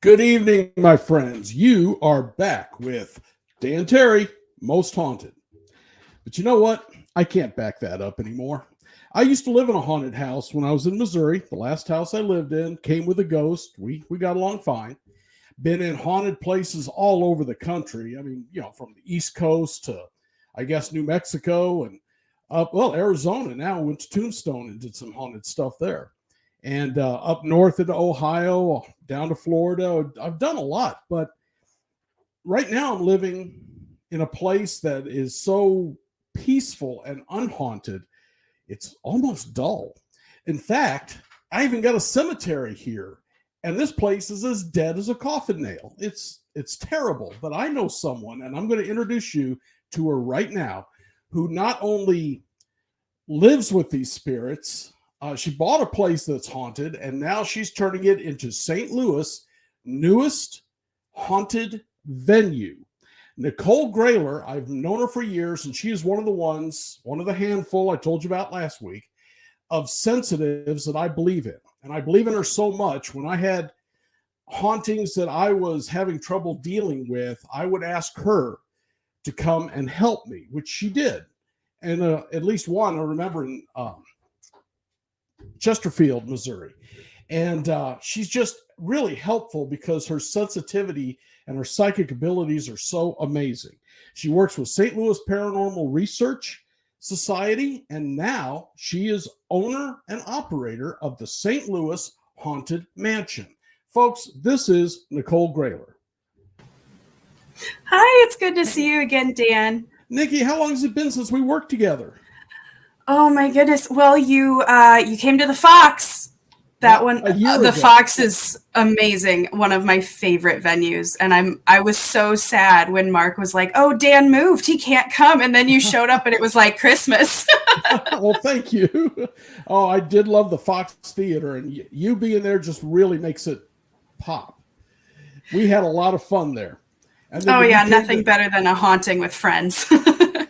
Good evening, my friends. You are back with Dan Terry, Most Haunted. But you know what? I can't back that up anymore. I used to live in a haunted house when I was in Missouri. The last house I lived in came with a ghost. We got along fine. Been in haunted places all over the country. I mean, from the East Coast to, I guess, New Mexico and Arizona. Now went to Tombstone and did some haunted stuff there. And up north into Ohio, down to Florida. I've done a lot, but right now I'm living in a place that is so peaceful and unhaunted, it's almost dull. In fact, I even got a cemetery here, and this place is as dead as a coffin nail. It's terrible, but I know someone, and I'm going to introduce you to her right now, who not only lives with these spirits. She bought a place that's haunted, and now she's turning it into St. Louis' newest haunted venue. Nicole Graeler, I've known her for years, and she is one of the handful I told you about last week, of sensitives that I believe in. And I believe in her so much. When I had hauntings that I was having trouble dealing with, I would ask her to come and help me, which she did. And at least one I remember in Chesterfield, Missouri. And she's just really helpful because her sensitivity and her psychic abilities are so amazing. She works with St. Louis Paranormal Research Society, and now she is owner and operator of the St. Louis Haunted Mansion. Folks, this is Nicole Graeler. Hi, it's good to see you again, Dan. Nikki, how long has it been since we worked together? Oh my goodness. Well, you came to the Fox. That one, the Fox is amazing. One of my favorite venues. And I was so sad when Mark was like, "Oh, Dan moved. He can't come." And then you showed up and it was like Christmas. Well, thank you. Oh, I did love the Fox Theater, and you being there just really makes it pop. We had a lot of fun there. Oh yeah, nothing better than a haunting with friends.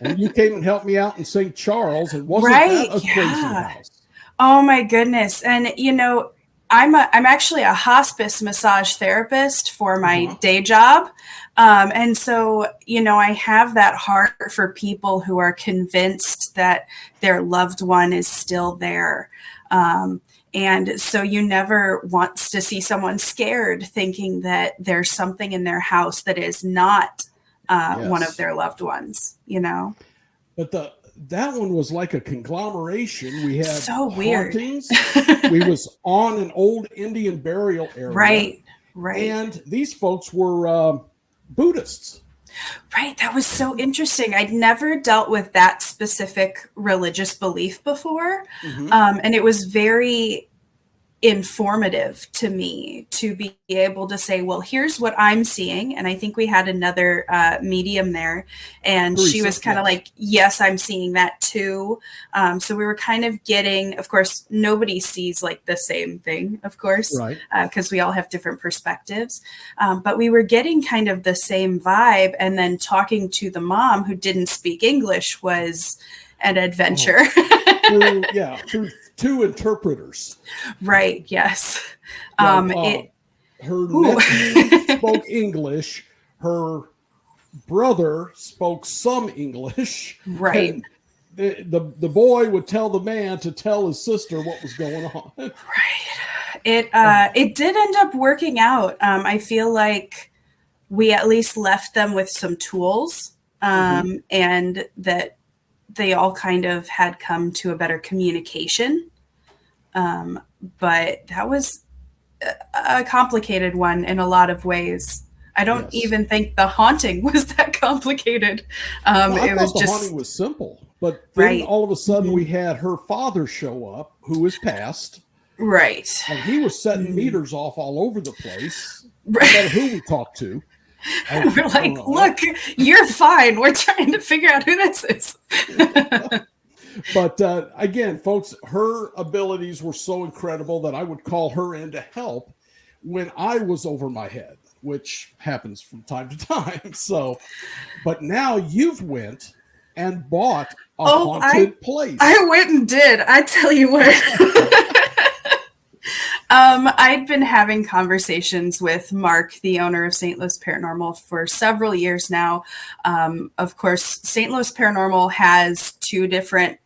And you came and helped me out in St. Charles. And wasn't that a crazy house? Oh my goodness. And I'm actually a hospice massage therapist for my day job. And so, I have that heart for people who are convinced that their loved one is still there. And so you never want to see someone scared thinking that there's something in their house that is not one of their loved ones, But that one was like a conglomeration. We had so hauntings. We was on an old Indian burial area. Right. And these folks were Buddhists. Right. That was so interesting. I'd never dealt with that specific religious belief before. Mm-hmm. And it was very informative to me to be able to say, well, here's what I'm seeing. And I think we had another medium there, and she was kind of like, yes, I'm seeing that too. So we were kind of getting, of course, nobody sees like the same thing, of course, right? Because we all have different perspectives. But we were getting kind of the same vibe. And then talking to the mom who didn't speak English was an adventure. Through two interpreters. Right. Yes. Her nephew spoke English. Her brother spoke some English. Right. The boy would tell the man to tell his sister what was going on. Right. It did end up working out. I feel like we at least left them with some tools, and that they all kind of had come to a better communication. But that was a complicated one in a lot of ways. I don't even think the haunting was that complicated. I thought the haunting was simple, but then all of a sudden we had her father show up, who is passed. Right. And he was setting meters off all over the place. Right. No matter who we talked to. We're like, look, you're fine. We're trying to figure out who this is. But again, folks, her abilities were so incredible that I would call her in to help when I was over my head, which happens from time to time. So, but now you've went and bought a haunted place. I went and did. I tell you what. I'd been having conversations with Mark, the owner of St. Louis Paranormal, for several years now. Of course, St. Louis Paranormal has two different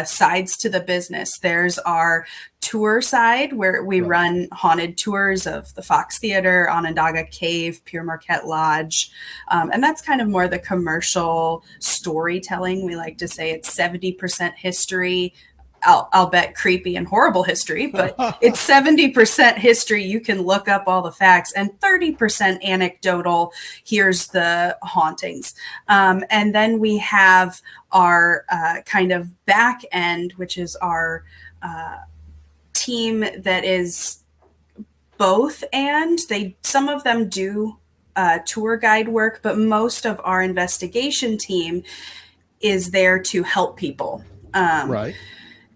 sides to the business. There's our tour side where we run haunted tours of the Fox Theater, Onondaga Cave, Pure Marquette Lodge. And that's kind of more the commercial storytelling. We like to say it's 70% history. I'll bet creepy and horrible history, but it's 70% history. You can look up all the facts, and 30% anecdotal. Here's the hauntings. And then we have our kind of back end, which is our team that is both. And some of them do tour guide work, but most of our investigation team is there to help people. Right.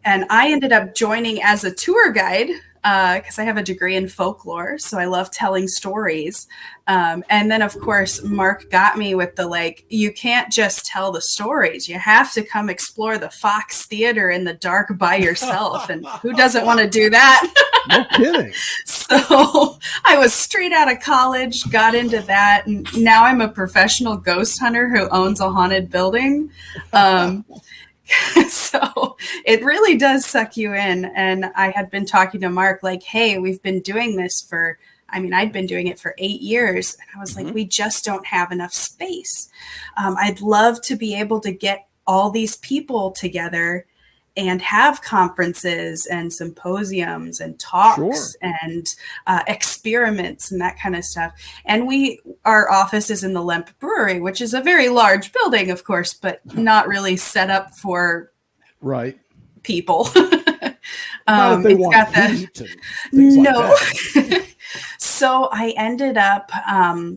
And I ended up joining as a tour guide because I have a degree in folklore. So I love telling stories. And then, of course, Mark got me with the, you can't just tell the stories. You have to come explore the Fox Theater in the dark by yourself. And who doesn't want to do that? No kidding. So I was straight out of college, got into that. And now I'm a professional ghost hunter who owns a haunted building. So it really does suck you in. And I had been talking to Mark hey, we've been doing this I'd been doing it for 8 years. And I was like, we just don't have enough space. I'd love to be able to get all these people together and have conferences and symposiums and talks and experiments and that kind of stuff. And our office is in the Lemp Brewery, which is a very large building, of course, but not really set up for people. They want heat and things like that. So I ended up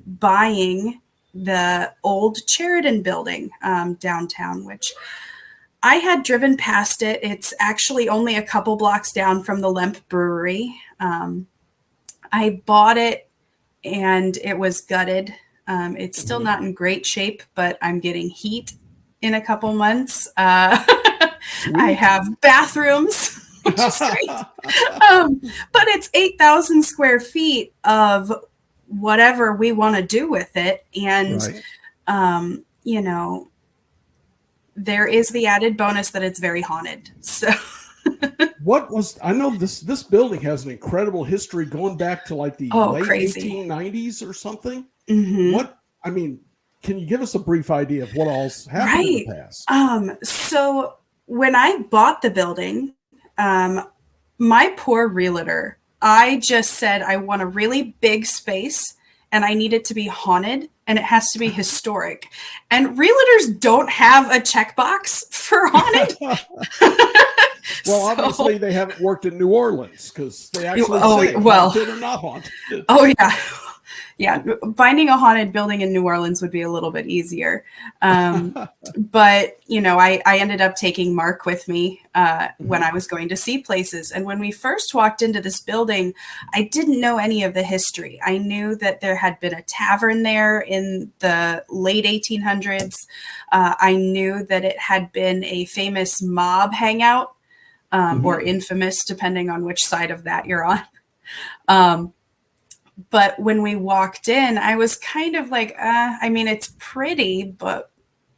buying the old Sheridan building downtown, which I had driven past it. It's actually only a couple blocks down from the Lemp Brewery. I bought it and it was gutted. It's still not in great shape, but I'm getting heat in a couple months. I have bathrooms, which is great. But it's 8,000 square feet of whatever we want to do with it. And, there is the added bonus that it's very haunted. So I know this building has an incredible history going back to the late crazy 1890s or something. Mm-hmm. Can you give us a brief idea of what all's happened in the past? So when I bought the building, my poor realtor, I just said, I want a really big space and I need it to be haunted and it has to be historic. And realtors don't have a checkbox for haunted. Well, obviously they haven't worked in New Orleans because they actually say haunted or not haunted. Oh, yeah. Yeah, finding a haunted building in New Orleans would be a little bit easier. But, I ended up taking Mark with me when I was going to see places. And when we first walked into this building, I didn't know any of the history. I knew that there had been a tavern there in the late 1800s. I knew that it had been a famous mob hangout or infamous, depending on which side of that you're on. But when we walked in, I was kind of it's pretty, but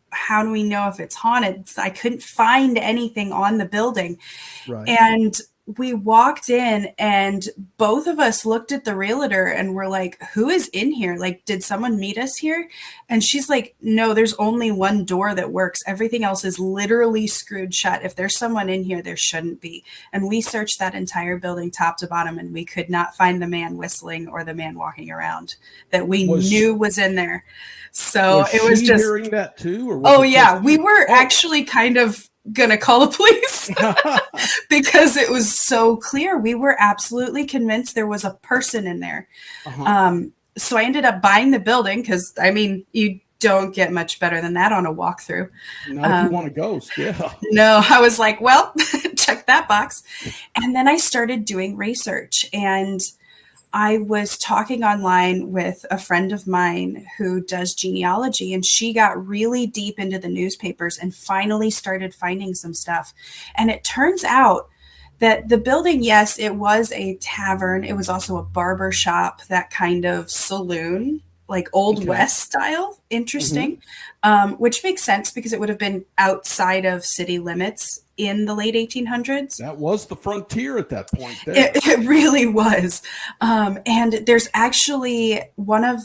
how do we know if it's haunted? So I couldn't find anything on the building. Right. And we walked in and both of us looked at the realtor and were like, who is in here? Did someone meet us here? And she's like, no, there's only one door that works. Everything else is literally screwed shut. If there's someone in here, there shouldn't be. And we searched that entire building top to bottom and we could not find the man whistling or the man walking around that we knew was in there. So it was just hearing that too. We were actually kind of gonna call the police because it was so clear. We were absolutely convinced there was a person in there. So I ended up buying the building because you don't get much better than that on a walkthrough. Not if you want a ghost, yeah. No, I was like, well, check that box. And then I started doing research and I was talking online with a friend of mine who does genealogy, and she got really deep into the newspapers and finally started finding some stuff. And it turns out That the building, yes, it was a tavern. It was also a barber shop, that kind of saloon, like Old Okay. West style. Hmm. Interesting, which makes sense because it would have been outside of city limits in the late 1800s. That was the frontier at that point there. It really was. And there's actually one of,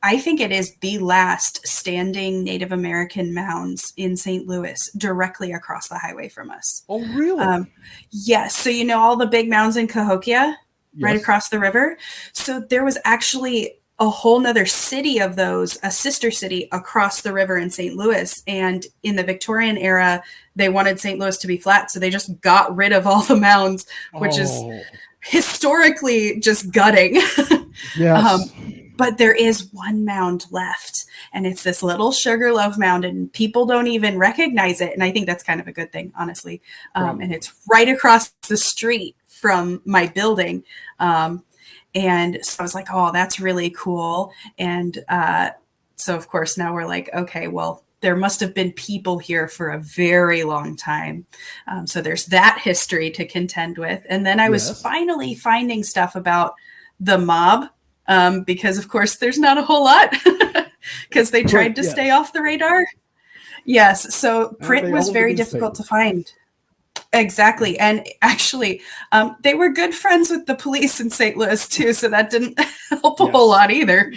I think it is the last standing Native American mounds in St. Louis, directly across the highway from us. Oh, really? Yes. So, you know, all the big mounds in Cahokia, right Yes. across the river. So there was actually a whole nother city of those, a sister city across the river in St. Louis. And in the Victorian era, they wanted St. Louis to be flat. So they just got rid of all the mounds, which is Oh, historically just gutting. yes. But there is one mound left, and it's this little Sugarloaf mound, and people don't even recognize it. And I think that's kind of a good thing, honestly. And it's right across the street from my building. And so I was like, oh, that's really cool. And so, of course, now we're like, okay, well, there must have been people here for a very long time. So there's that history to contend with. And then I was Yes. finally finding stuff about the mob, because, of course, there's not a whole lot because they tried to Yes. stay off the radar. Yes. So print they was owned the very difficult to newspapers. find. Exactly. And actually, they were good friends with the police in St. Louis, too. So that didn't help a whole Yes. lot either.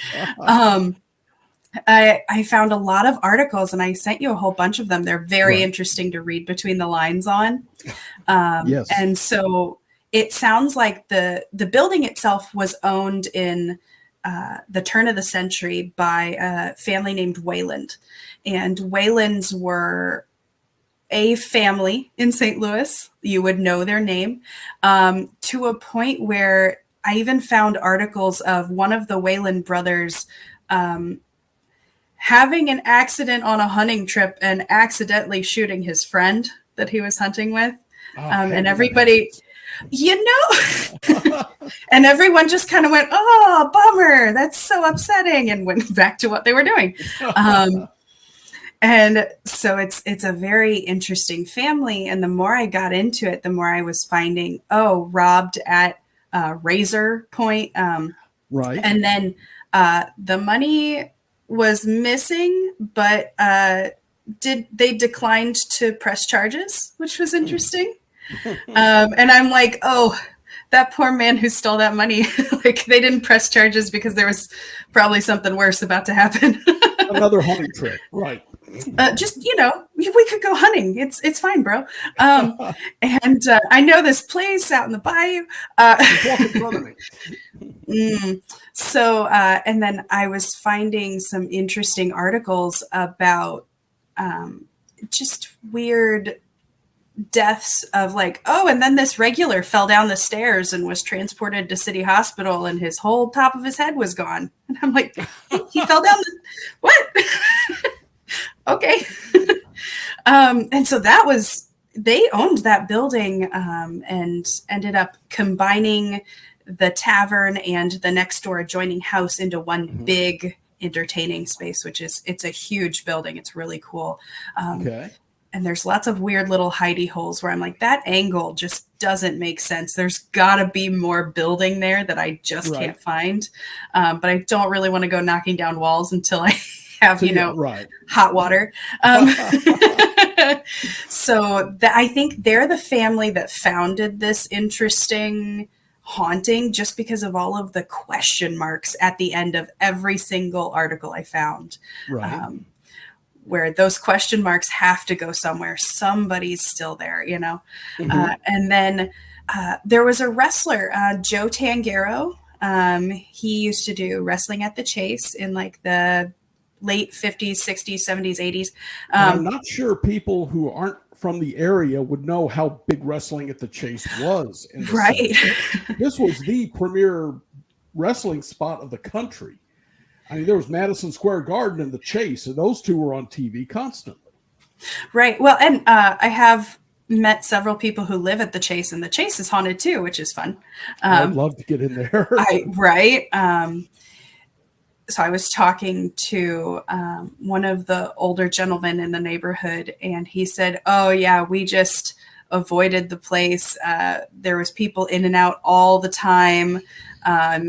I found a lot of articles, and I sent you a whole bunch of them. They're very Right. interesting to read between the lines on. Yes. And so it sounds like the building itself was owned in the turn of the century by a family named Wayland. And Waylands were a family in St. Louis. You would know their name, to a point where I even found articles of one of the Wayland brothers having an accident on a hunting trip and accidentally shooting his friend that he was hunting with. And everybody, you know, and everyone just kind of went, oh, bummer. That's so upsetting. And went back to what they were doing. And so it's a very interesting family. And the more I got into it, the more I was finding, robbed at Razor Point. Right. And then the money was missing, but they declined to press charges, which was interesting. And I'm like, oh, that poor man who stole that money, like they didn't press charges because there was probably something worse about to happen. Another hunting trip. Right. Just, you know, we could go hunting. It's fine, bro. And I know this place out in the bayou. Just walk in front of me. So, and then I was finding some interesting articles about just weird deaths of like, and then this regular fell down the stairs and was transported to City Hospital and his whole top of his head was gone. And I'm like, he fell down what? Okay. And so they owned that building and ended up combining the tavern and the next door adjoining house into one big entertaining space, it's a huge building. It's really cool. Okay. And there's lots of weird little hidey holes where I'm like, that angle just doesn't make sense. There's got to be more building there that I just can't find. But I don't really want to go knocking down walls until I have, hot water. So I think they're the family that founded this interesting haunting just because of all of the question marks at the end of every single article I found. Right. Where those question marks have to go somewhere. Somebody's still there, you know? And then there was a wrestler, Joe Tangaro. He used to do wrestling at the Chase in like the late 50s, 60s, 70s, 80s. I'm not sure people who aren't from the area would know how big wrestling at the Chase was. Right. This was the premier wrestling spot of the country. I mean, there was Madison Square Garden and the Chase, and those two were on TV constantly. Right. Well, and I have met several people who live at the Chase, and the Chase is haunted too, which is fun. I'd love to get in there. Right. So I was talking to one of the older gentlemen in the neighborhood, and he said, "Oh yeah, we just avoided the place. There was people in and out all the time.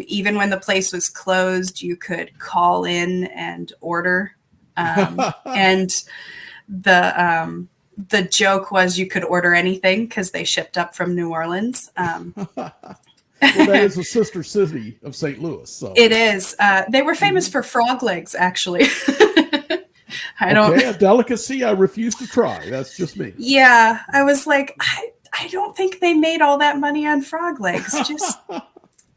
Even when the place was closed, you could call in and order. And the joke was you could order anything because they shipped up from New Orleans. Well, that is a sister city of St. Louis. So it is. They were famous for frog legs, actually. A delicacy I refuse to try. That's just me. Yeah, I was like, I don't think they made all that money on frog legs.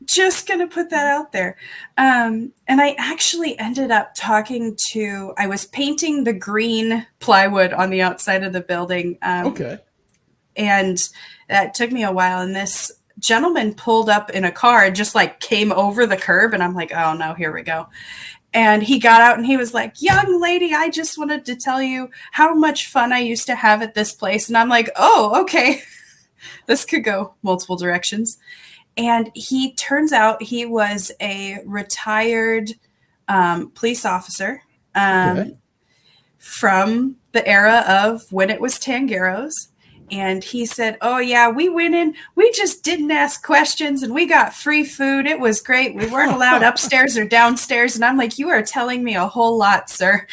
Just gonna put that out there. And I actually ended up I was painting the green plywood on the outside of the building. And that took me a while. And this gentleman pulled up in a car and just like came over the curb. And I'm like, oh no, here we go. And he got out and he was like, young lady, I just wanted to tell you how much fun I used to have at this place. And I'm like, oh, okay. This could go multiple directions. And he turns out he was a retired police officer from the era of when it was Tangeros. And he said, oh, yeah, we went in. We just didn't ask questions and we got free food. It was great. We weren't allowed upstairs or downstairs. And I'm like, you are telling me a whole lot, sir.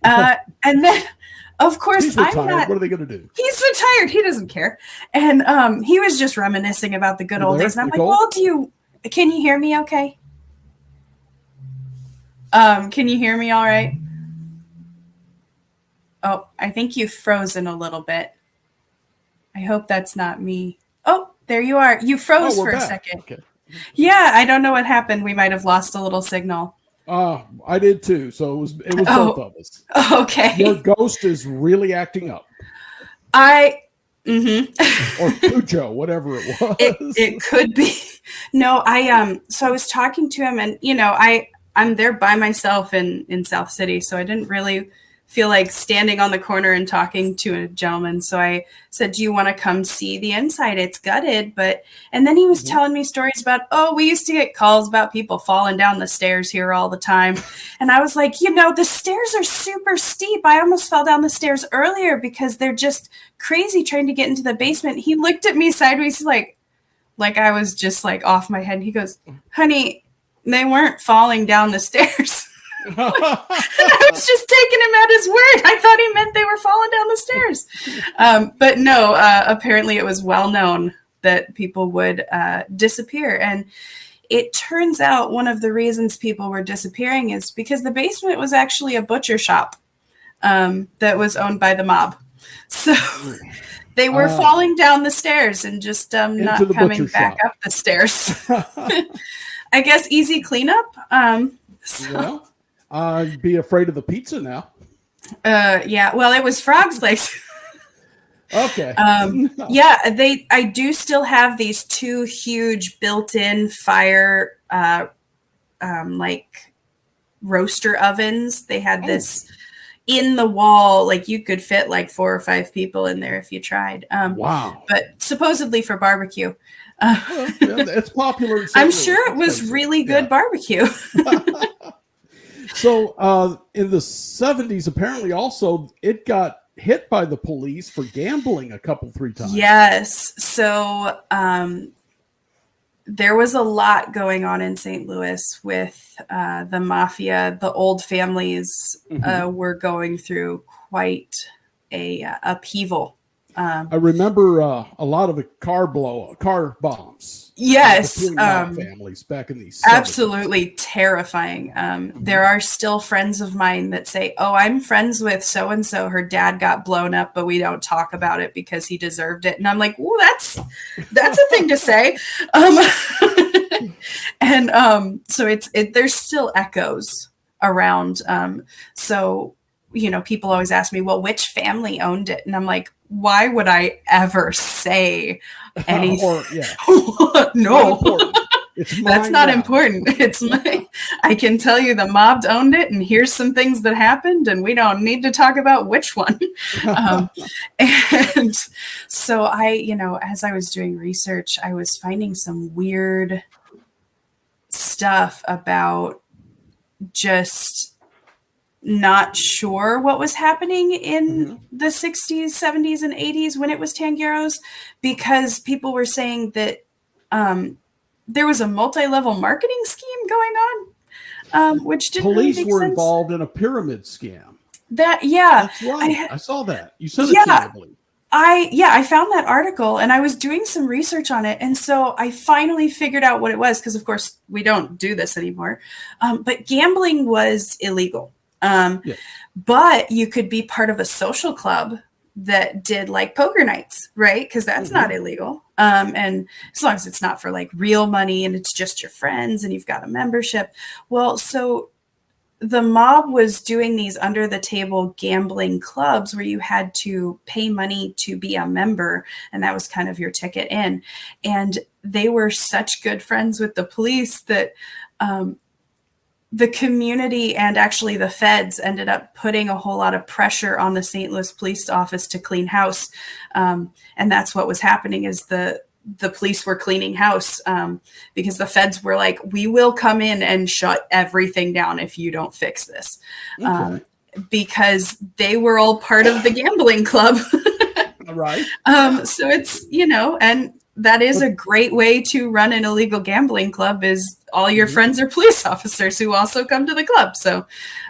And then, of course, he's retired. What are they going to do? He's retired. He doesn't care. And he was just reminiscing about the good old days. And I'm Nicole? like, well, can you hear me okay? Can you hear me all right? Oh, I think you've frozen a little bit. I hope that's not me. Oh, there you are. You froze for a second. Okay. Yeah, I don't know what happened. We might have lost a little signal. I did too. So it was both of us. Okay. Your ghost is really acting up. Or Cujo, whatever it was. It could be. No, so I was talking to him and, I'm there by myself in South City. So I didn't really feel like standing on the corner and talking to a gentleman. So I said, do you want to come see the inside? It's gutted. And then he was telling me stories about, we used to get calls about people falling down the stairs here all the time. And I was like, the stairs are super steep. I almost fell down the stairs earlier because they're just crazy trying to get into the basement. He looked at me sideways like I was just like off my head. And he goes, honey, they weren't falling down the stairs. I was just taking him at his word. I thought he meant they were falling down the stairs. But no, apparently it was well known that people would disappear. And it turns out one of the reasons people were disappearing is because the basement was actually a butcher shop that was owned by the mob. So they were falling down the stars and just not coming back up the stairs. I guess easy cleanup. Well, I'd be afraid of the pizza now. Yeah, well, it was frog's legs. Okay. Yeah, I do still have these two huge built-in fire like roaster ovens. They had this in the wall, like you could fit like 4 or 5 people in there if you tried. Wow. But supposedly for barbecue. Well, yeah, it's popular. I'm sure it was really good barbecue. So in the 70s, apparently also it got hit by the police for gambling 3 times. Yes. So there was a lot going on in St. Louis with the mafia. The old families were going through quite a upheaval. I remember a lot of the car bombs. Yes, families back in these. Absolutely terrifying. There are still friends of mine that say, "Oh, I'm friends with so and so. Her dad got blown up, but we don't talk about it because he deserved it." And I'm like, "Well, that's a thing to say." And so there's still echoes around. So people always ask me, "Well, which family owned it?" And I'm like, why would I ever say anything? No, that's not important. It's I can tell you the mob owned it and here's some things that happened and we don't need to talk about which one. And so as I was doing research, I was finding some weird stuff about just not sure what was happening in the 60s, 70s, and 80s when it was Tangueros, because people were saying that there was a multi-level marketing scheme going on, which didn't really Police make were sense. involved in a pyramid scam. That's right. I saw that. You sent it to me, I believe. I found that article and I was doing some research on it. And so I finally figured out what it was, because of course we don't do this anymore. But gambling was illegal. But you could be part of a social club that did like poker nights, right? Because that's not illegal. And as long as it's not for like real money and it's just your friends and you've got a membership. Well, so the mob was doing these under the table gambling clubs where you had to pay money to be a member. And that was kind of your ticket in. And they were such good friends with the police that the community and actually the feds ended up putting a whole lot of pressure on the St. Louis police office to clean house. And that's what was happening, is the police were cleaning house because the feds were like, we will come in and shut everything down if you don't fix this. Because they were all part of the gambling club. Right. So it's, and that is a great way to run an illegal gambling club, is all your friends are police officers who also come to the club. So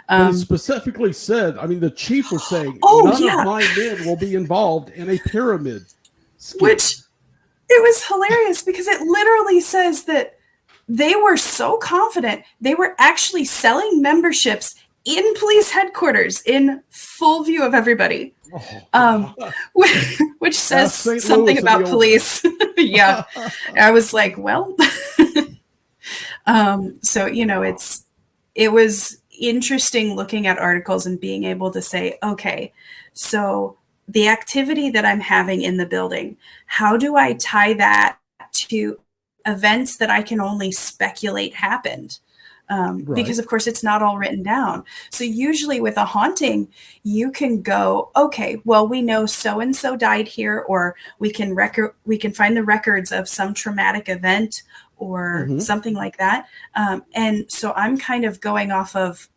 it specifically said, the chief was saying, none of my men will be involved in a pyramid scheme. Which it was hilarious, because it literally says that they were so confident they were actually selling memberships in police headquarters in full view of everybody. Which says something about police. Yeah. I was like, well, so, it was interesting looking at articles and being able to say, okay, so the activity that I'm having in the building, how do I tie that to events that I can only speculate happened? Because of course it's not all written down. So usually with a haunting, you can go, okay, well, we know so-and-so died here, or we can find the records of some traumatic event or something like that. And so I'm kind of going off of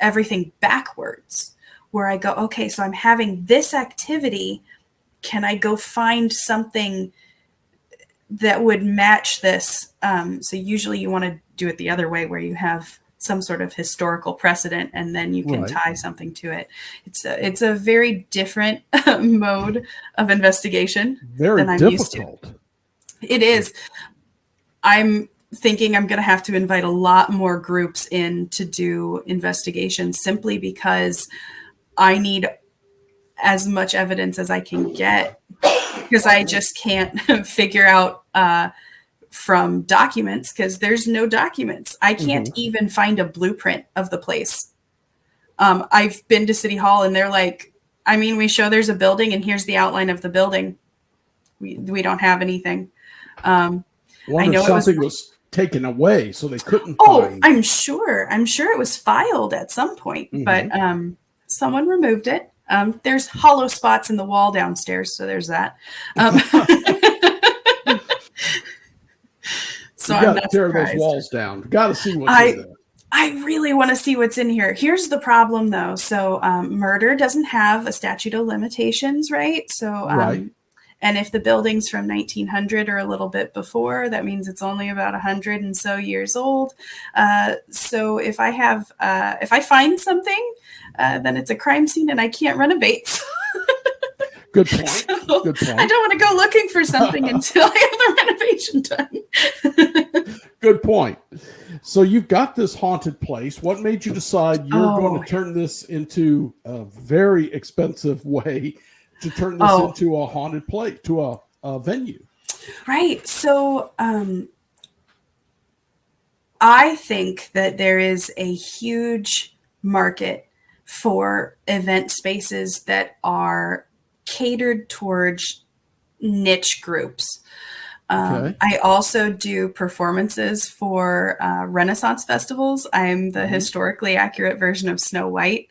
everything backwards, where I go, okay, so I'm having this activity. Can I go find something that would match this? So usually you want to do it the other way, where you have some sort of historical precedent and then you can tie something to it. It's a very different mode of investigation than I'm used to. It is. I'm thinking I'm going to have to invite a lot more groups in to do investigations, simply because I need as much evidence as I can get, because I just can't figure out from documents, because there's no documents. I can't even find a blueprint of the place. I've been to City Hall and they're like, we show there's a building and here's the outline of the building. We don't have anything. I know something was taken away, so they couldn't find. I'm sure it was filed at some point, but someone removed it. There's hollow spots in the wall downstairs, so there's that. So you gotta tear those walls down. Got to see what's in there. I really want to see what's in here. Here's the problem, though. So murder doesn't have a statute of limitations, right? So and if the building's from 1900 or a little bit before, that means it's only about 100 and so years old. So if I find something, then it's a crime scene and I can't renovate. Good point. So Good point. I don't want to go looking for something until I have the renovation done. Good point. So you've got this haunted place. What made you decide you're going to turn this into a very expensive way to turn this into a haunted place, to a venue? Right. So I think that there is a huge market for event spaces that are catered towards niche groups. I also do performances for Renaissance festivals. I'm the historically accurate version of Snow White.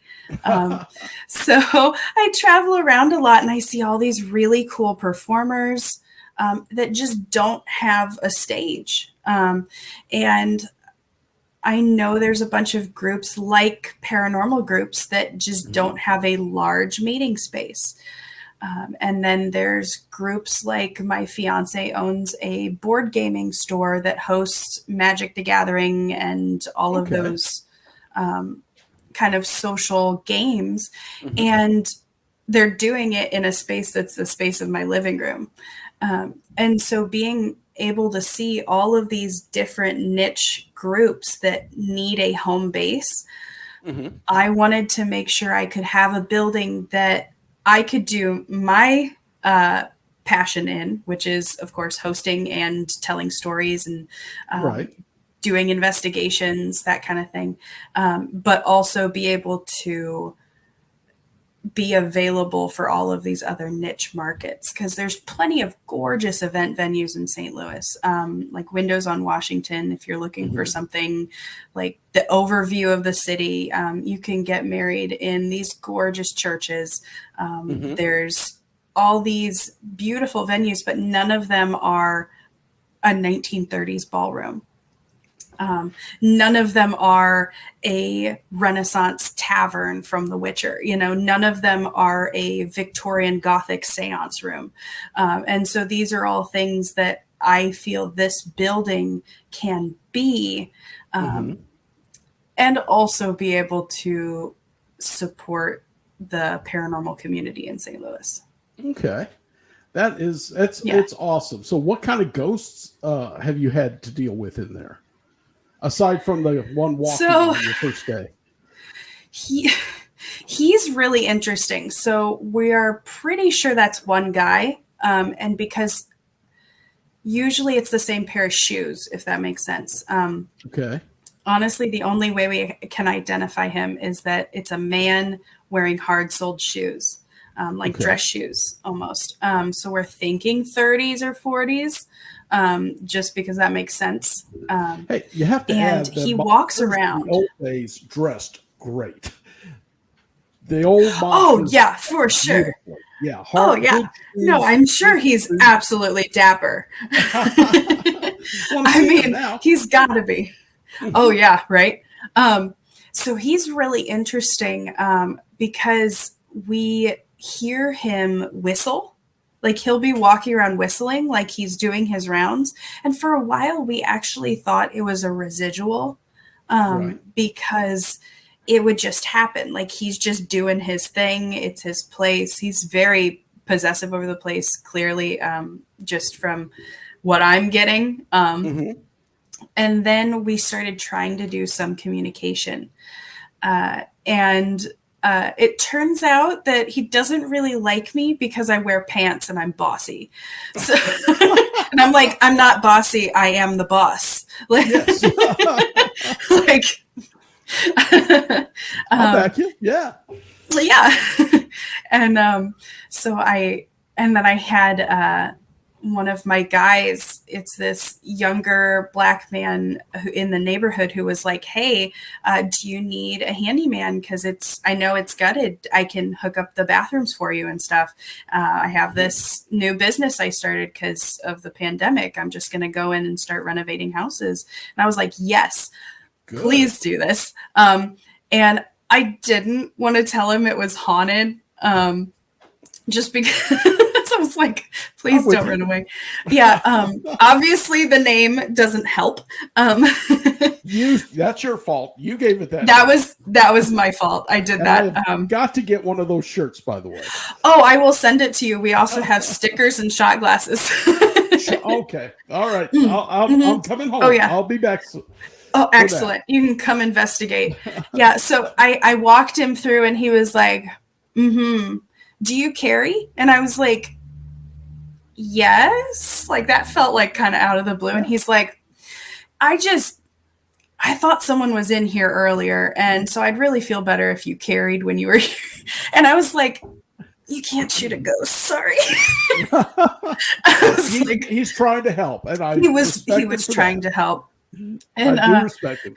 So I travel around a lot and I see all these really cool performers that just don't have a stage. And I know there's a bunch of groups like paranormal groups that just don't have a large meeting space. And then there's groups like my fiance owns a board gaming store that hosts Magic the Gathering and all of those kind of social games. And they're doing it in a space that's the space of my living room. And so being able to see all of these different niche groups that need a home base, I wanted to make sure I could have a building that I could do my passion in, which is, of course, hosting and telling stories and doing investigations, that kind of thing, but also be able to be available for all of these other niche markets, because there's plenty of gorgeous event venues in St. Louis, like Windows on Washington. If you're looking for something like the overview of the city, you can get married in these gorgeous churches. There's all these beautiful venues, but none of them are a 1930s ballroom. None of them are a Renaissance tavern from The Witcher. None of them are a Victorian Gothic seance room. And so these are all things that I feel this building can be, and also be able to support the paranormal community in St. Louis. Okay. It's awesome. So what kind of ghosts have you had to deal with in there? Aside from the one walking on your first day. He's really interesting. So we are pretty sure that's one guy. And because usually it's the same pair of shoes, if that makes sense. Okay. Honestly, the only way we can identify him is that it's a man wearing hard-soled shoes, like dress shoes almost. So we're thinking 30s or 40s. Just because that makes sense. Hey, you have to add that he walks around. The old days dressed great. The old for sure. Yeah. No, I'm sure he's absolutely dapper. I mean, he's got to be. Oh yeah, right. So he's really interesting because we hear him whistle. Like he'll be walking around whistling like he's doing his rounds. And for a while, we actually thought it was a residual because it would just happen. Like he's just doing his thing. It's his place. He's very possessive over the place, clearly, just from what I'm getting. And then we started trying to do some communication. And it turns out that he doesn't really like me because I wear pants and I'm bossy. So, and I'm like, I'm not bossy. I am the boss. Like, I'll back you. Yeah. Yeah. And then I had one of my guys, it's this younger Black man in the neighborhood who was like, hey, do you need a handyman? Because I know it's gutted. I can hook up the bathrooms for you and stuff. I have this new business I started because of the pandemic. I'm just going to go in and start renovating houses. And I was like, yes, please do this. And I didn't want to tell him it was haunted, just because I was like, please don't run away. Yeah. Obviously the name doesn't help. That's your fault. You gave it that. That was my fault. I did that. I've got to get one of those shirts, by the way. Oh, I will send it to you. We also have stickers and shot glasses. Okay. All right. I'm coming home. Oh, yeah. I'll be back soon. Oh, excellent. You can come investigate. Yeah. So I walked him through and he was like, do you carry? And I was like, yes. Like that felt like kind of out of the blue. And he's like, I thought someone was in here earlier. And so I'd really feel better if you carried when you were here. And I was like, you can't shoot a ghost. Sorry. He's trying to help. And he was trying to help. And I do respect him.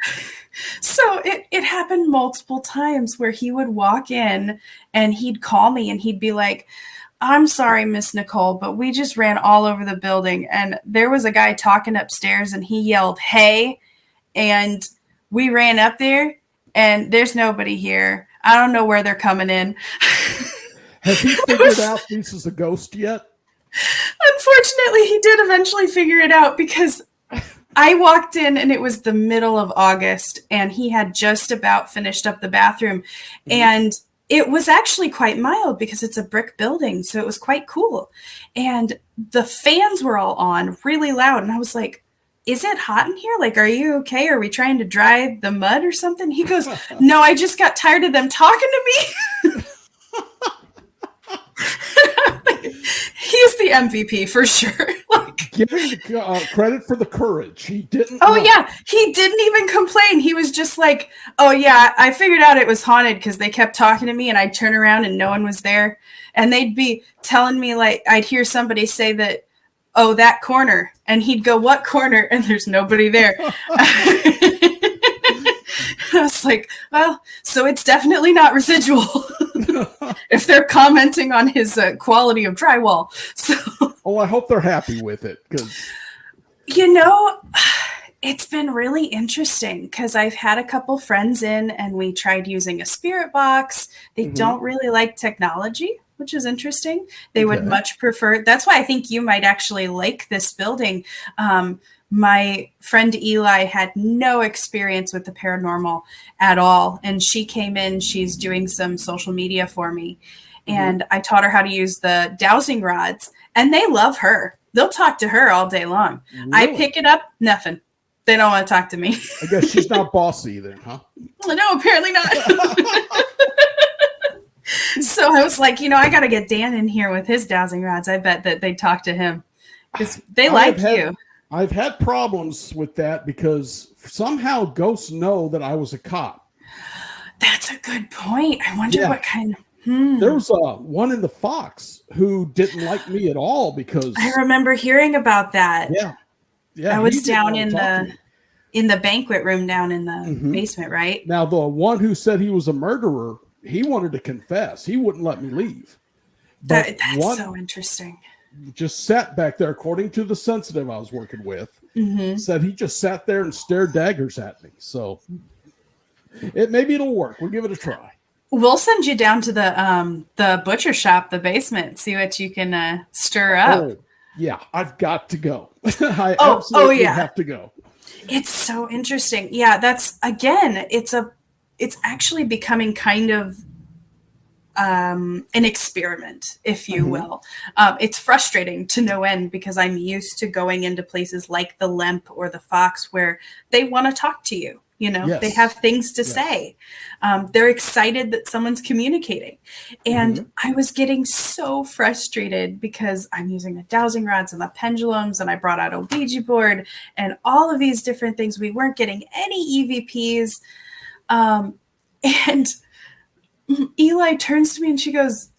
So it happened multiple times where he would walk in and he'd call me and he'd be like, I'm sorry, Miss Nicole, but we just ran all over the building and there was a guy talking upstairs and he yelled, hey, and We ran up there, and there's nobody here. I don't know where they're coming in. Has he figured out this is a ghost yet? Unfortunately, he did eventually figure it out, because I walked in and it was the middle of August, and he had just about finished up the bathroom. Mm-hmm. And it was actually quite mild because it's a brick building. So it was quite cool. And the fans were all on really loud. And I was like, is it hot in here? Like, are you okay? Are we trying to dry the mud or something? He goes, no, I just got tired of them talking to me. He's the MVP for sure. Like, giving credit for the courage. He didn't. Oh, yeah. He didn't even complain. He was just like, oh, yeah, I figured out it was haunted because they kept talking to me, and I'd turn around and no one was there. And they'd be telling me, like, I'd hear somebody say that, oh, that corner. And he'd go, what corner? And there's nobody there. I was like, well, so it's definitely not residual if they're commenting on his quality of drywall. So, oh, I hope they're happy with it. It's been really interesting because I've had a couple friends in, and we tried using a spirit box. They don't really like technology, which is interesting. They would much prefer. That's why I think you might actually like this building. My friend Eli had no experience with the paranormal at all. And she came in, she's doing some social media for me. And I taught her how to use the dowsing rods, and they love her. They'll talk to her all day long. Really? I pick it up, nothing. They don't want to talk to me. I guess she's not bossy then, huh? No, apparently not. So I was like, I got to get Dan in here with his dowsing rods. I bet that they talk to him because they like you. I've had problems with that because somehow ghosts know that I was a cop. That's a good point. I wonder what kind of... There was one in the Fox who didn't like me at all because... I remember hearing about that. Yeah. I was down in the banquet room down in the basement, right? Now, the one who said he was a murderer, he wanted to confess. He wouldn't let me leave. That's so interesting. Just sat back there, according to the sensitive I was working with, said he just sat there and stared daggers at me. So maybe it'll work. We'll give it a try. We'll send you down to the butcher shop, the basement, see what you can stir up. Oh, yeah, I've got to go. I absolutely have to go. It's so interesting. Yeah, that's, again, it's actually becoming kind of an experiment, if you will. It's frustrating to no end because I'm used to going into places like the Lemp or the Fox where they want to talk to you. They have things to say. They're excited that someone's communicating. And I was getting so frustrated because I'm using the dowsing rods and the pendulums, and I brought out a Ouija board and all of these different things. We weren't getting any EVPs. And Eli turns to me and she goes,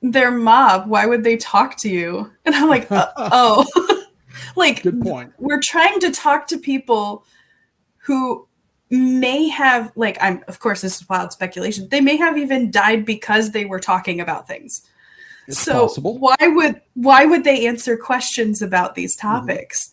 they're mob. Why would they talk to you? And I'm like, oh. Like, good point. We're trying to talk to people who may have, of course, this is wild speculation. They may have even died because they were talking about things. It's possible. Why would they answer questions about these topics?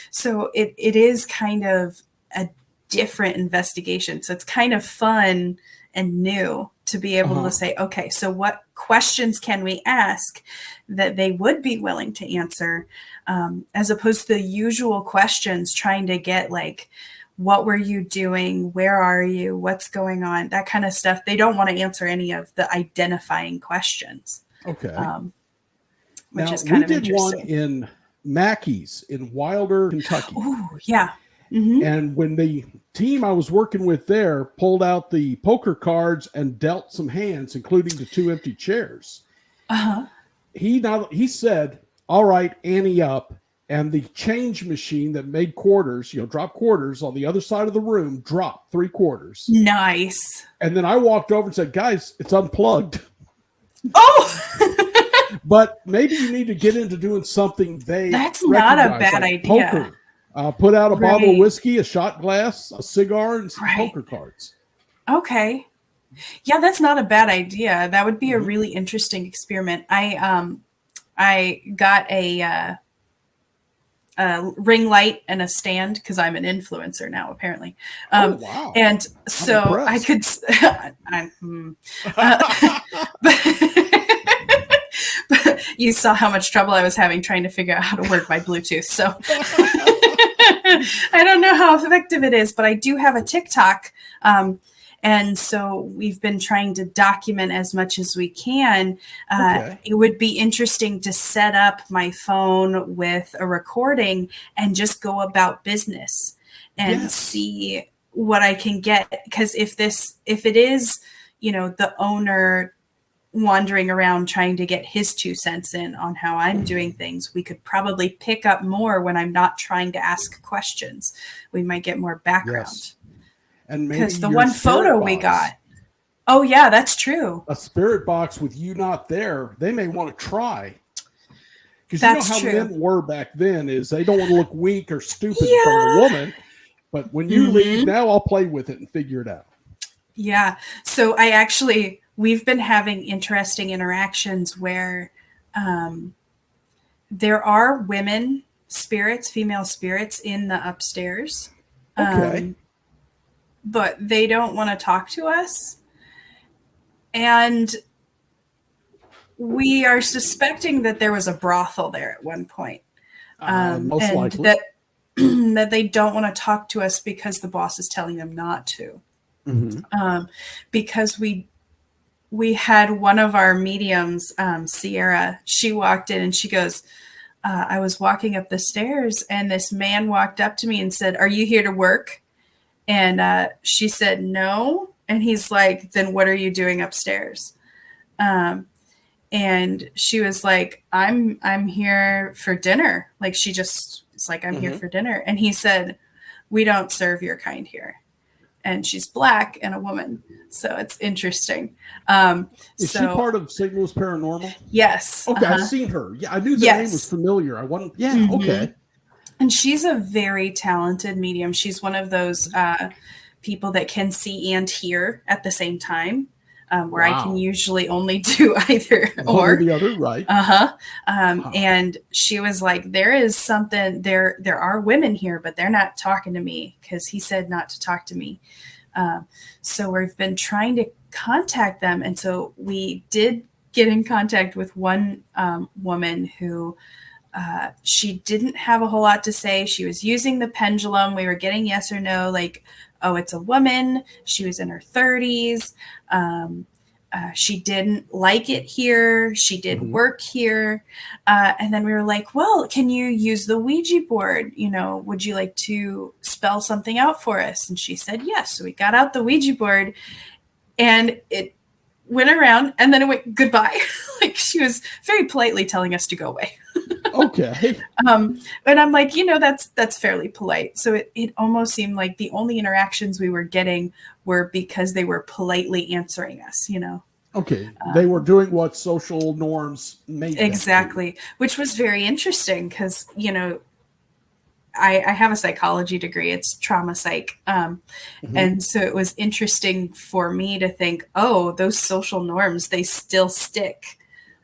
So it is kind of a different investigation. So it's kind of fun and new to be able to say, okay, so what questions can we ask that they would be willing to answer, as opposed to the usual questions trying to get what were you doing? Where are you? What's going on? That kind of stuff. They don't want to answer any of the identifying questions. Okay. Which is kind of interesting. We did one in Mackey's in Wilder, Kentucky. Oh, yeah. And when the team I was working with there pulled out the poker cards and dealt some hands, including the 2 empty chairs, he said, all right, ante up. And the change machine that made quarters, drop quarters on the other side of the room, dropped 3 quarters. Nice. And then I walked over and said, guys, it's unplugged. Oh! But maybe you need to get into doing something that's not a bad idea. Poker. Put out a bottle of whiskey, a shot glass, a cigar, and some poker cards. Okay. Yeah, that's not a bad idea. That would be a really interesting experiment. I got a ring light and a stand because I'm an influencer now, apparently. Wow. And so I could, but you saw how much trouble I was having trying to figure out how to work my Bluetooth. So I don't know how effective it is, but I do have a TikTok. And so we've been trying to document as much as we can. It would be interesting to set up my phone with a recording and just go about business and see what I can get. Because if it is, the owner wandering around trying to get his 2 cents in on how I'm doing things, we could probably pick up more when I'm not trying to ask questions. We might get more background. Yes. And because the one photo we got. Oh yeah, that's true. A spirit box with you not there, they may want to try. Because how men were back then is they don't want to look weak or stupid in front of a woman. But when you leave, now I'll play with it and figure it out. Yeah. So we've been having interesting interactions where there are women spirits, female spirits in the upstairs. Okay. But they don't want to talk to us. And we are suspecting that there was a brothel there at one point. Most and likely. that they don't want to talk to us because the boss is telling them not to. Because we had one of our mediums, Sierra, she walked in and she goes, I was walking up the stairs and this man walked up to me and said, "Are you here to work?" And she said, "No." And he's like, "Then what are you doing upstairs?" And she was like, I'm here for dinner. Like it's like, "I'm here for dinner." And he said, "We don't serve your kind here." And she's Black and a woman. So it's interesting. Is she part of St. Louis Paranormal? Yes. Okay, I've seen her. Yeah, I knew the name was familiar. Okay. And she's a very talented medium. She's one of those people that can see and hear at the same time, where I can usually only do either or the other, right? And she was like, "There is something there. There are women here, but they're not talking to me because he said not to talk to me." So we've been trying to contact them, and so we did get in contact with one woman who. She didn't have a whole lot to say. She was using the pendulum. We were getting yes or no, like, "Oh, it's a woman." She was in her 30s. She didn't like it here. She did work here. And then we were like, "Well, can you use the Ouija board? Would you like to spell something out for us?" And she said, yes. So we got out the Ouija board and it went around and then it went goodbye. Like she was very politely telling us to go away. Okay. And I'm like, that's fairly polite. So it almost seemed like the only interactions we were getting were because they were politely answering us, Okay. They were doing what social norms made them exactly, which was very interesting because, I have a psychology degree. It's trauma psych. And so it was interesting for me to think, oh, those social norms, they still stick.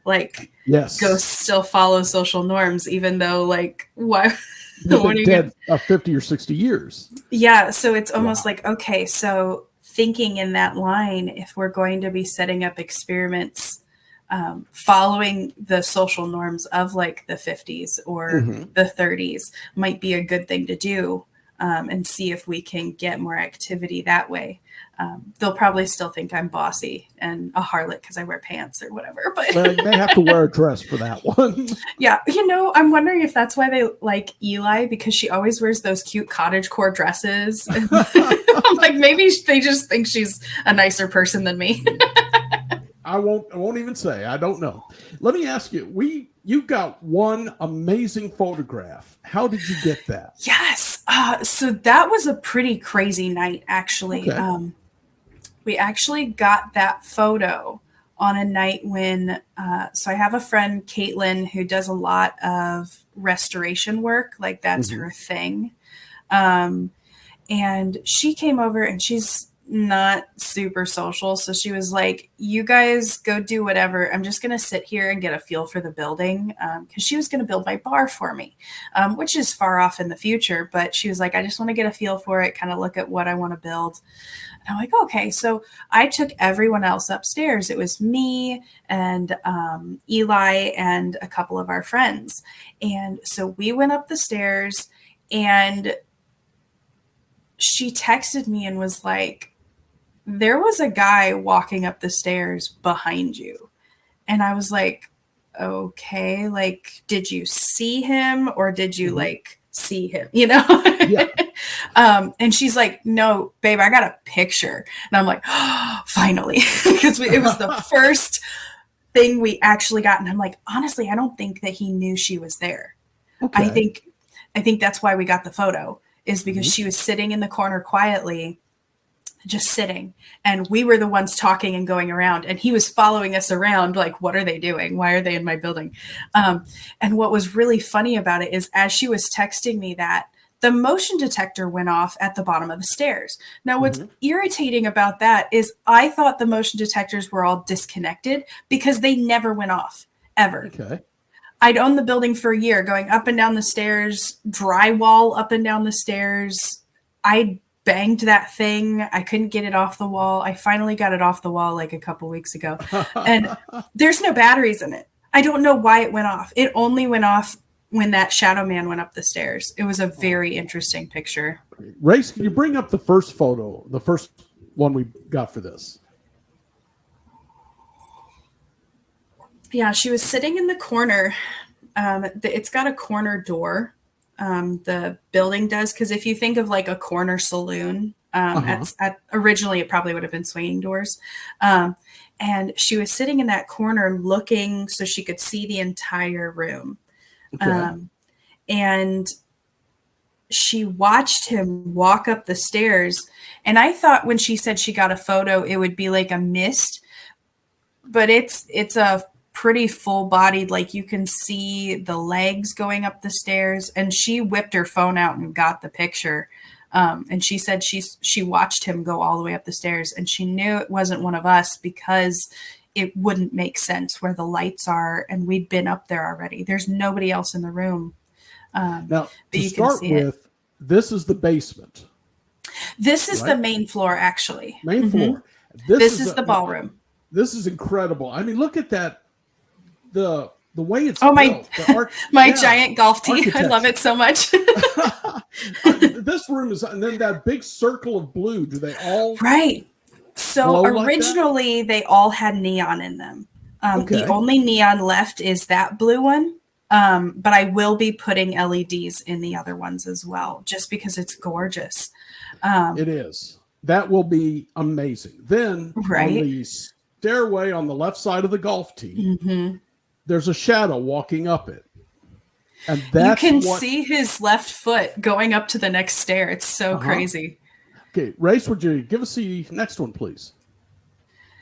Like, yes, ghosts still follow social norms, even though, like, why? They've been dead 50 or 60 years. Yeah. So it's almost like, okay, so thinking in that line, if we're going to be setting up experiments following the social norms of like the 50s or the 30s might be a good thing to do and see if we can get more activity that way. They'll probably still think I'm bossy and a harlot because I wear pants or whatever. But well, they have to wear a dress for that one. Yeah. I'm wondering if that's why they like Eli, because she always wears those cute cottagecore dresses. I'm like, maybe they just think she's a nicer person than me. I won't even say. I don't know. Let me ask you, you got one amazing photograph. How did you get that? Yes. So that was a pretty crazy night, actually. Okay. We actually got that photo on a night when, so I have a friend, Caitlin, who does a lot of restoration work. Like that's her thing. And she came over and she's not super social. So she was like, you guys go do whatever. I'm just going to sit here and get a feel for the building. Cause she was going to build my bar for me, which is far off in the future. But she was like, I just want to get a feel for it, kind of look at what I want to build. And I'm like, okay. So I took everyone else upstairs. It was me and Eli and a couple of our friends. And so we went up the stairs, and she texted me and was like, there was a guy walking up the stairs behind you. And I was like, okay, like, did you see him or did you like see him? You know? Yeah. And she's like, no, babe, I got a picture. And I'm like, oh, finally, because it was the first thing we actually got. And I'm like, honestly, I don't think that he knew she was there. Okay. I think that's why we got the photo, is because she was sitting in the corner quietly, just sitting, and we were the ones talking and going around, and he was following us around like, what are they doing? Why are they in my building? And what was really funny about it is, as she was texting me that, the motion detector went off at the bottom of the stairs. Now, what's irritating about that is I thought the motion detectors were all disconnected because they never went off, ever. Okay. I'd owned the building for a year, going up and down the stairs, drywall up and down the stairs. I banged that thing. I couldn't get it off the wall. I finally got it off the wall like a couple weeks ago. And there's no batteries in it. I don't know why it went off. It only went off when that shadow man went up the stairs. It was a very interesting picture. Race, can you bring up the first photo, the first one we got for this? Yeah, she was sitting in the corner. It's got a corner door. The building does, because if you think of like a corner saloon, originally it probably would have been swinging doors. And she was sitting in that corner looking so she could see the entire room. Okay. And she watched him walk up the stairs. And I thought when she said she got a photo, it would be like a mist, but it's a pretty full-bodied, like you can see the legs going up the stairs. And she whipped her phone out and got the picture. And she said she watched him go all the way up the stairs, and she knew it wasn't one of us because it wouldn't make sense where the lights are, and we'd been up there already. There's nobody else in the room. Now, to start with, this is the basement. This is the main floor, actually. Main floor. This is the ballroom. This is incredible. I mean, look at that. The way it's built, my giant golf tee. I love it so much. This room is, and then that big circle of blue. Do they all right? So originally they all had neon in them. The only neon left is that blue one. But I will be putting LEDs in the other ones as well, just because it's gorgeous. It is. That will be amazing. Then on the stairway on the left side of the golf tee, there's a shadow walking up it. And that's you can see his left foot going up to the next stair. It's so crazy. Okay, Race, would you give us the next one, please?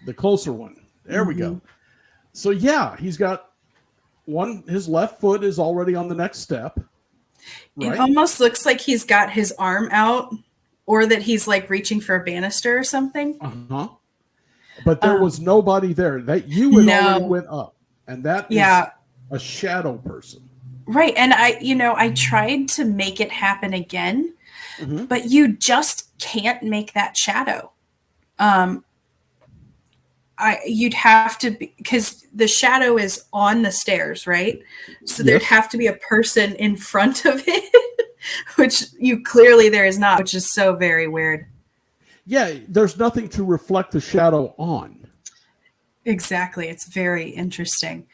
The closer one. There we go. So yeah, he's got one. His left foot is already on the next step. Right? It almost looks like he's got his arm out, or that he's like reaching for a banister or something. But there was nobody there. That you had already went up, and that is a shadow person. Right. And I tried to make it happen again, but you just can't make that shadow. You'd have to, because the shadow is on the stairs, right? So there'd have to be a person in front of it, which there is not, which is so very weird. Yeah, there's nothing to reflect the shadow on. Exactly. It's very interesting.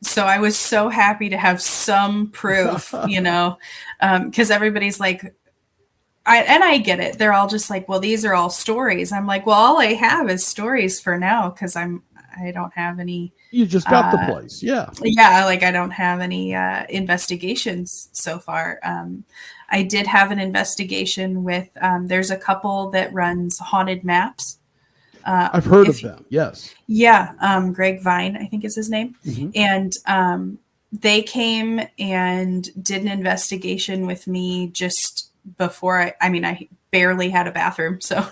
So I was so happy to have some proof, because everybody's like, I get it. They're all just like, well, these are all stories. I'm like, well, all I have is stories for now, because I don't have any. You just got the place. Yeah. Yeah. Like I don't have any investigations so far. I did have an investigation with, there's a couple that runs haunted maps. I've heard of them. Yes. Yeah. Greg Vine, I think is his name. And they came and did an investigation with me just before I barely had a bathroom. So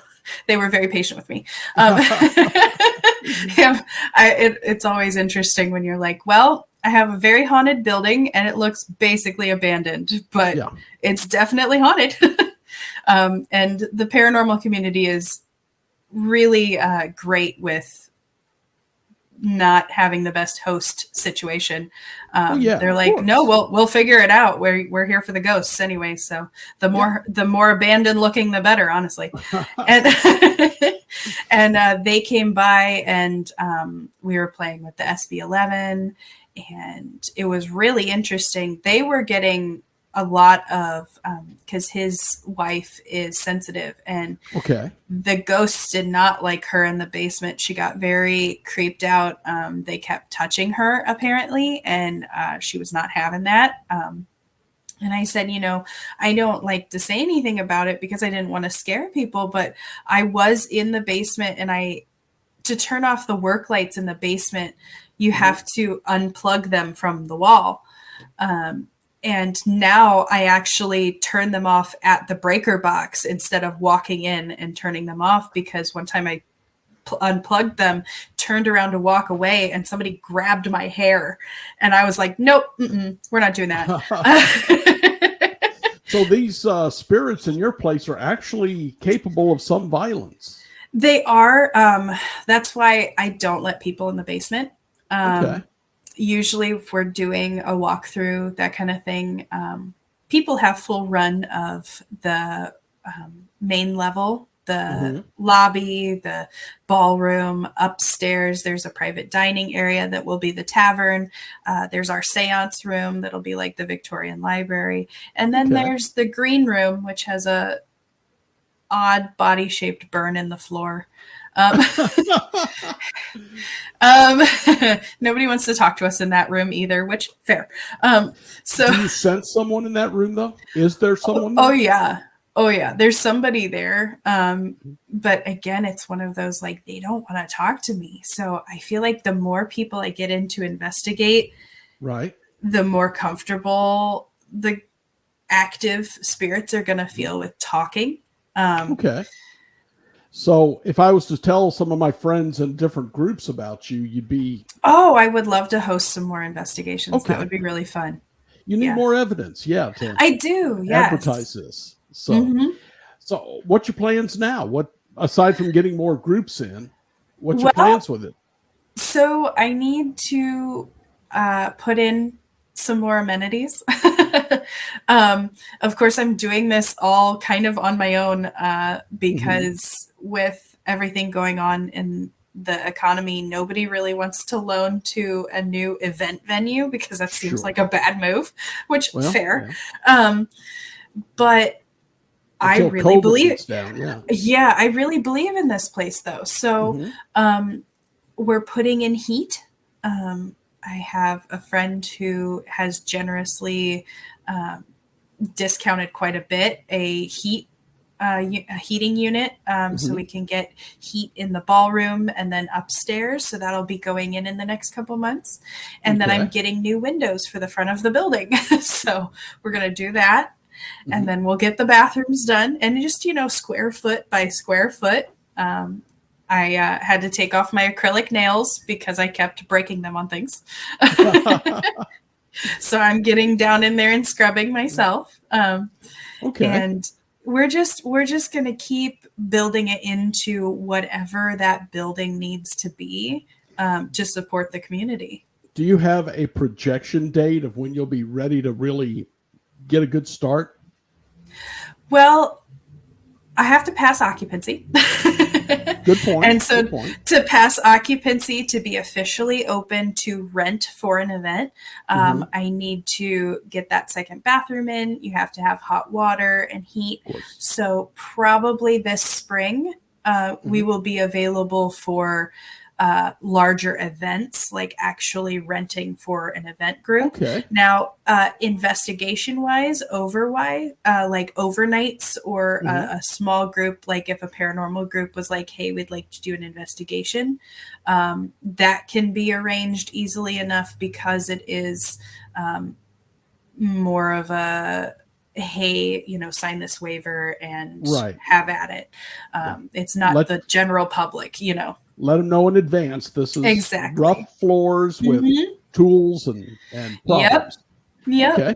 they were very patient with me. It's always interesting when you're like, well, I have a very haunted building and it looks basically abandoned, but it's definitely haunted. And the paranormal community is really great with not having the best host situation. They're like, no, we'll figure it out. We're here for the ghosts anyway. So the more abandoned looking, the better, honestly. And they came by and we were playing with the SB11 and it was really interesting. They were getting a lot of, because his wife is sensitive and the ghosts did not like her in the basement. She got very creeped out. They kept touching her apparently, and she was not having that. And I said, I don't like to say anything about it because I didn't want to scare people, but I was in the basement and to turn off the work lights in the basement, you have to unplug them from the wall. And now I actually turn them off at the breaker box instead of walking in and turning them off, because one time I unplugged them, turned around to walk away, and somebody grabbed my hair. And I was like, nope, we're not doing that. So these spirits in your place are actually capable of some violence. They are. That's why I don't let people in the basement. Usually if we're doing a walkthrough, that kind of thing, people have full run of the main level, the lobby, the ballroom. Upstairs, there's a private dining area that will be the tavern. There's our seance room that'll be like the Victorian library. And then there's the green room, which has a odd body-shaped burn in the floor. Nobody wants to talk to us in that room either, which fair. So do you sense someone in that room though? Is there someone there? Oh yeah, there's somebody there. But again, it's one of those, like, they don't want to talk to me. So I feel like the more people I get in to investigate, the more comfortable the active spirits are going to feel with talking. So if I was to tell some of my friends in different groups about you, you'd be... Oh, I would love to host some more investigations. That would be really fun. You need more evidence. I do. Advertise this. So, so what's your plans now? What, aside from getting more groups in, what's your plans with it? So I need to put in some more amenities. Of course, I'm doing this all kind of on my own because with everything going on in the economy, nobody really wants to loan to a new event venue because that seems like a bad move, which fair. But I really believe I really believe in this place though. So we're putting in heat. I have a friend who has generously discounted quite a bit a heating unit, so we can get heat in the ballroom and then upstairs. So that'll be going in the next couple months. And then I'm getting new windows for the front of the building. So we're going to do that. And then we'll get the bathrooms done, and just, square foot by square foot. I had to take off my acrylic nails because I kept breaking them on things. So I'm getting down in there and scrubbing myself. And we're just going to keep building it into whatever that building needs to be to support the community. Do you have a projection date of when you'll be ready to really get a good start? Well, I have to pass occupancy. Good point. And so to pass occupancy, to be officially open to rent for an event, I need to get that second bathroom in. You have to have hot water and heat. So probably this spring, we will be available for larger events, like actually renting for an event group. Now, investigation wise, like overnights or a small group, like if a paranormal group was like, hey, we'd like to do an investigation, that can be arranged easily enough because it is more of a hey, sign this waiver and Right. have at it. It's not the general public, Let them know in advance. This is Exactly. rough floors with tools and problems. Yep. Okay.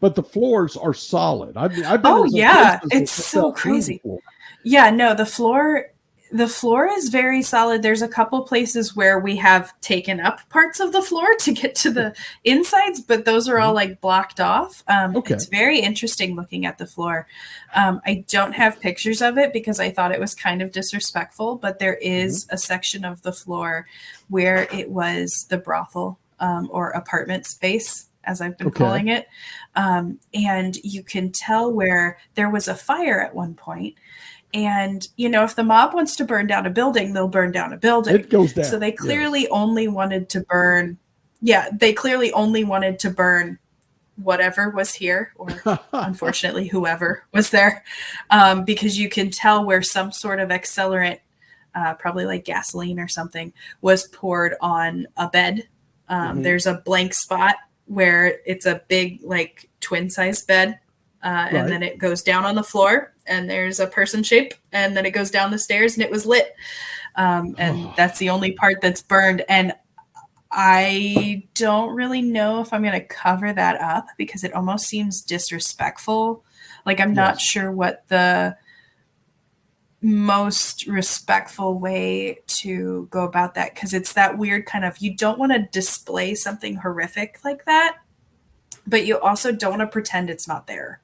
But the floors are solid. I've been Oh in some yeah, places it's that so felt crazy. painful. Yeah, no, the floor is very solid. There's a couple places where we have taken up parts of the floor to get to the insides, but those are all like blocked off. Okay. It's very interesting looking at the floor. I don't have pictures of it because I thought it was kind of disrespectful, but there is a section of the floor where it was the brothel or apartment space, as I've been calling it. And you can tell where there was a fire at one point. And, if the mob wants to burn down a building, they'll burn down a building. It goes down. So they clearly only wanted to burn. Yeah, they clearly only wanted to burn whatever was here, or unfortunately, whoever was there, because you can tell where some sort of accelerant, probably like gasoline or something, was poured on a bed. There's a blank spot where it's a big, like, twin-size bed. And then it goes down on the floor, and there's a person shape, and then it goes down the stairs, and it was lit. And that's the only part that's burned. And I don't really know if I'm going to cover that up because it almost seems disrespectful. Like, I'm not sure what the most respectful way to go about that, because it's that weird kind of, you don't want to display something horrific like that, but you also don't want to pretend it's not there.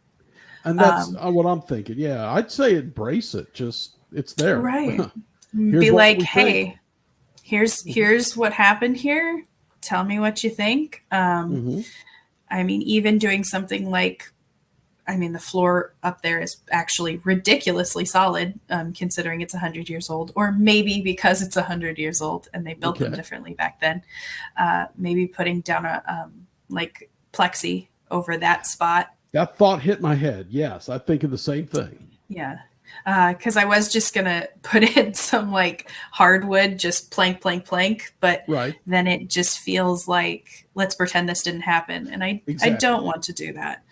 And that's what I'm thinking. Yeah, I'd say embrace it. Just, it's there. Right. Be like, hey, here's what happened here. Tell me what you think. I mean, even doing something like, the floor up there is actually ridiculously solid, considering it's 100 years old, or maybe because it's 100 years old and they built them differently back then. Maybe putting down a like plexi over that spot. That thought hit my head. Yes, I think of the same thing. Yeah. Because I was just going to put in some like hardwood, just plank, but then it just feels like, let's pretend this didn't happen. And I don't want to do that.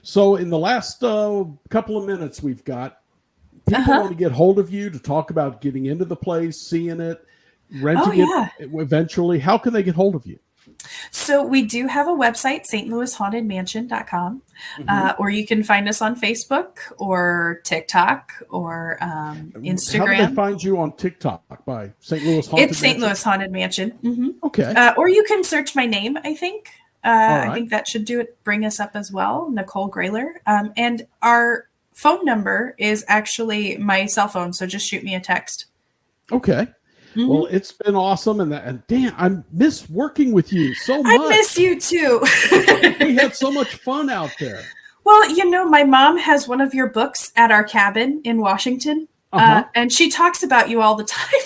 So in the last couple of minutes we've got, people want to get hold of you to talk about getting into the place, seeing it, renting it eventually. How can they get hold of you? So we do have a website, stlouishauntedmansion.com, or you can find us on Facebook or TikTok or Instagram. How do they find you on TikTok? By St. Louis Haunted Mansion? It's St. Louis Haunted Mansion. Okay. Or you can search my name, I think. I think that should bring us up as well, Nicole Graeler. And our phone number is actually my cell phone, so just shoot me a text. Okay. Well, it's been awesome, and Dan, I miss working with you so much. I miss you too. We had so much fun out there. Well, my mom has one of your books at our cabin in Washington, and she talks about you all the time.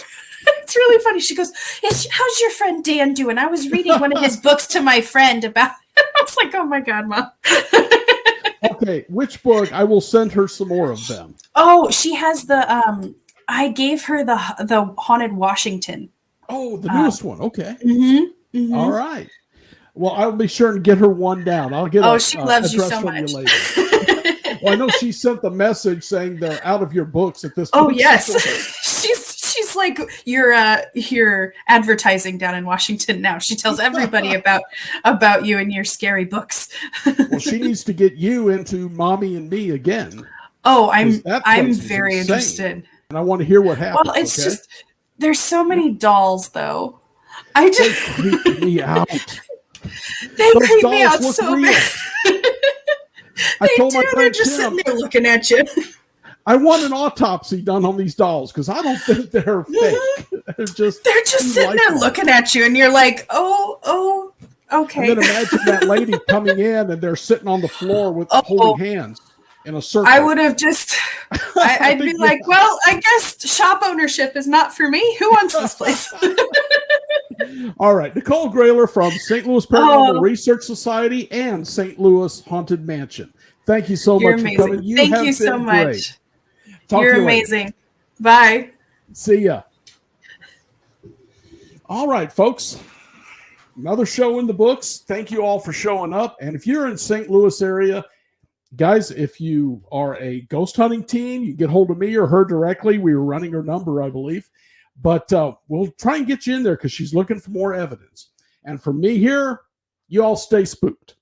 It's really funny. She goes, how's your friend Dan doing? I was reading one of his books to my friend about it. I was like, oh my God, Mom. Okay, which book? I will send her some more of them. Oh, she has the I gave her the Haunted Washington. Oh, the newest one. Okay. All right. Well, I'll be sure and get her one down. I'll get. She loves you so much. Well, I know she sent the message saying they're out of your books at this point. Oh yes, she's like your advertising down in Washington now. She tells everybody about you and your scary books. Well, she needs to get you into Mommy and Me again. Oh, I'm very interested. And I want to hear what happens. Well, it's just, there's so many dolls, though. They creep me out. They creep me out so bad. They're just sitting there looking at you. I want an autopsy done on these dolls because I don't think they're fake. They're just sitting there looking at you, and you're like, oh, okay. And then imagine that lady coming in, and they're sitting on the floor with holding hands in a circle. I would have just, I'd be like, well, I guess shop ownership is not for me. Who owns this place? All right. Nicole Graeler from St. Louis Paranormal Research Society and St. Louis Haunted Mansion. Thank you so much for coming. Thank you so much. You're amazing. Later. Bye. See ya. All right, folks. Another show in the books. Thank you all for showing up. And if you're in St. Louis area, Guys, if you are a ghost hunting team, you can get hold of me or her directly. We were running her number, I believe. But we'll try and get you in there because she's looking for more evidence. And for me here, you all stay spooked.